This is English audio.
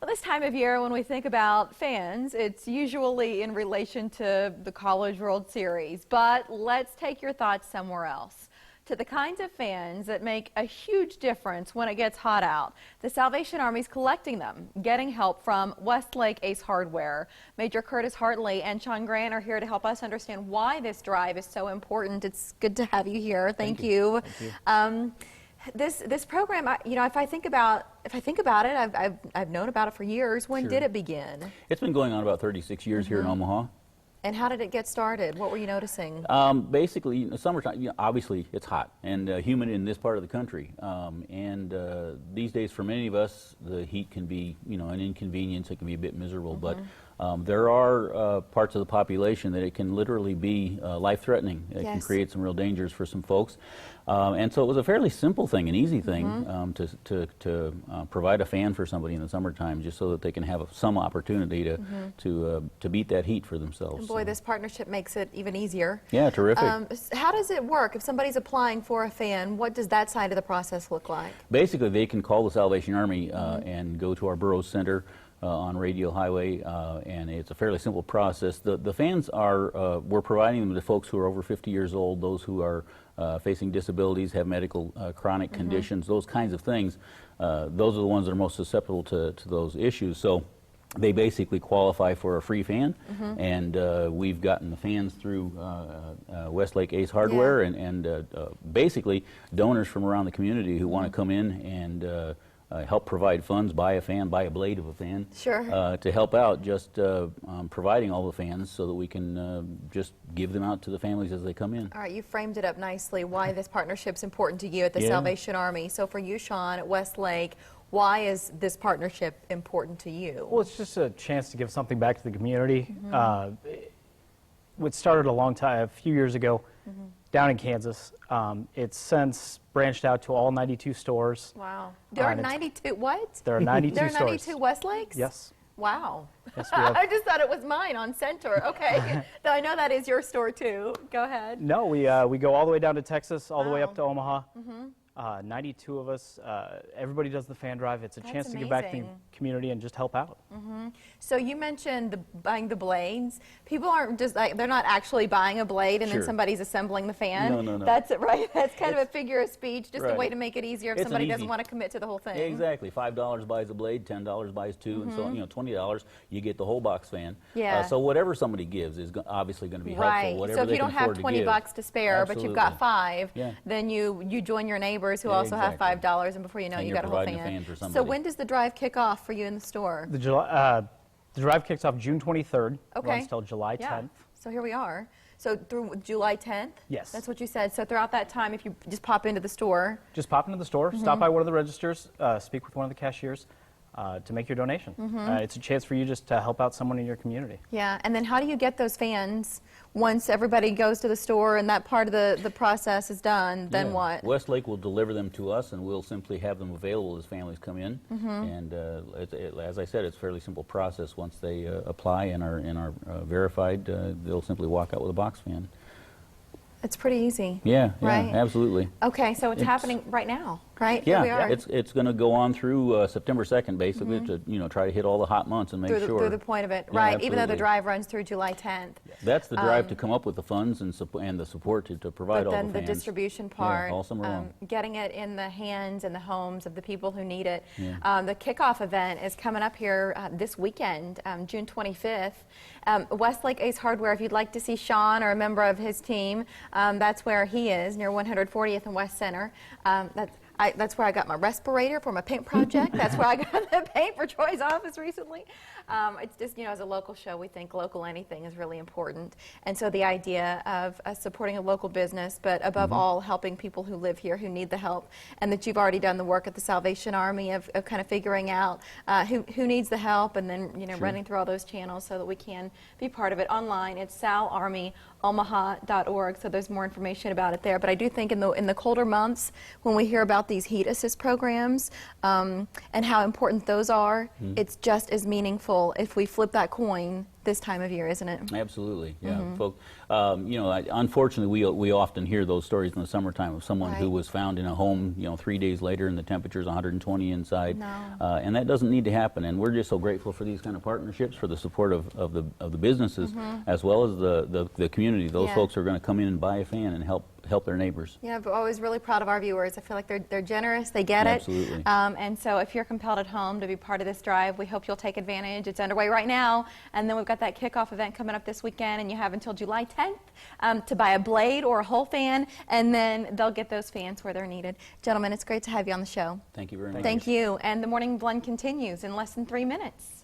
Well, this time of year when we think about fans, it's usually in relation to the College World Series, but let's take your thoughts somewhere else. To the kinds of fans that make a huge difference when it gets hot out. The Salvation Army's collecting them, getting help from Westlake Ace Hardware. Major Curtis Hartley and Sean Grant are here to help us understand why this drive is so important. It's good to have you here. Thank you. Thank you. This program, you know, if I think about it, I've known about it for years. When did it begin? It's been going on about 36 years here in Omaha. And how did it get started? What were you noticing? Basically, you know, summertime, you know, obviously it's hot and humid in this part of the country. These days, for many of us, the heat can be, you know, an inconvenience. It can be a bit miserable. But there are parts of the population that it can literally be life-threatening. It can create some real dangers for some folks. And so it was a fairly simple thing, an easy thing, to provide a fan for somebody in the summertime, just so that they can have some opportunity to beat that heat for themselves. And boy, this partnership makes it even easier. Yeah, terrific. How does it work? If somebody's applying for a fan, what does that side of the process look like? Basically, they can call the Salvation Army and go to our Burroughs Center on Radio Highway, and it's a fairly simple process. The fans are, we're providing them to folks who are over 50 years old, those who are facing disabilities, have medical chronic conditions, those kinds of things. Those are the ones that are most susceptible to those issues. So they basically qualify for a free fan, and we've gotten the fans through Westlake Ace Hardware and basically donors from around the community who want to come in and help provide funds, buy a fan, buy a blade of a fan, to help out just providing all the fans so that we can just give them out to the families as they come in. All right, you framed it up nicely, why this partnership's important to you at the Salvation Army. So for you, Sean, at Westlake, why is this partnership important to you? Well, it's just a chance to give something back to the community. It started a few years ago down in Kansas. It's since branched out to all 92 stores. Wow. There are 92, what? There are 92 there are stores. 92 Westlakes? Yes. Wow. Yes, we have. I just thought it was mine on Center. Okay. Though I know that is your store too. Go ahead. No, we go all the way down to Texas, all the way up to Omaha. 92 of us. Everybody does the fan drive. It's a chance to give back to the community and just help out. So you mentioned buying the blades. People aren't just like, they're not actually buying a blade and then somebody's assembling the fan. No. That's it, right? That's kind of a figure of speech, just a way to make it easier if somebody doesn't want to commit to the whole thing. Exactly. $5 buys a blade, $10 buys two, and so on. You know, $20 you get the whole box fan. So whatever somebody gives is obviously going to be helpful. Whatever so if you don't have 20 bucks to spare, but you've got $5, then you join your neighbors who also have $5, and before you know it, you got a whole fan. So when does the drive kick off for you in the store? The drive kicks off June 23rd. Runs till July 10th. So here we are. So through July 10th? Yes. That's what you said. So throughout that time, if you just pop into the store. Just pop into the store, stop by one of the registers, speak with one of the cashiers to make your donation. It's a chance for you just to help out someone in your community. Yeah, and then how do you get those fans once everybody goes to the store and that part of the process is done? Then what? Westlake will deliver them to us, and we'll simply have them available as families come in. And as I said, it's a fairly simple process. Once they apply and are verified, they'll simply walk out with a box fan. It's pretty easy. Yeah, absolutely. Okay, so it's happening right now, right? Yeah, Here we are. it's going to go on through September 2nd, basically, to try to hit all the hot months and make sure. Through the point of it, right? Even though the drive runs through July 10th. That's the drive to come up with the funds and the support to provide all the fans. But then the distribution part, all summer long. Getting it in the hands and the homes of the people who need it. The kickoff event is coming up here this weekend, June 25th. Westlake Ace Hardware, if you'd like to see Sean or a member of his team, that's where he is, near 140th and West Center. That's where I got my respirator for my paint project. That's where I got the paint for Troy's office recently. It's just, you know, as a local show, we think local anything is really important. And so the idea of supporting a local business, but above all, helping people who live here who need the help, and that you've already done the work at the Salvation Army of kind of figuring out who needs the help, and then, you know, running through all those channels so that we can be part of it. Online, it's salarmyomaha.org, so there's more information about it there. But I do think in the colder months, when we hear about these heat assist programs and how important those are, it's just as meaningful if we flip that coin this time of year, isn't it? Absolutely, yeah. Folk, you know, unfortunately, we often hear those stories in the summertime of someone who was found in a home, you know, 3 days later, and the temperature's 120 inside. No. And that doesn't need to happen. And we're just so grateful for these kind of partnerships, for the support of the businesses, as well as the community. Those folks are going to come in and buy a fan and help their neighbors. Yeah, but always really proud of our viewers. I feel like they're generous, they get it. Absolutely. And so if you're compelled at home to be part of this drive, we hope you'll take advantage. It's underway right now, and then we've got that kickoff event coming up this weekend, and you have until July 10th to buy a blade or a whole fan, and then they'll get those fans where they're needed. Gentlemen, it's great to have you on the show. Thank you very much. Thank you. And the Morning Blend continues in less than 3 minutes.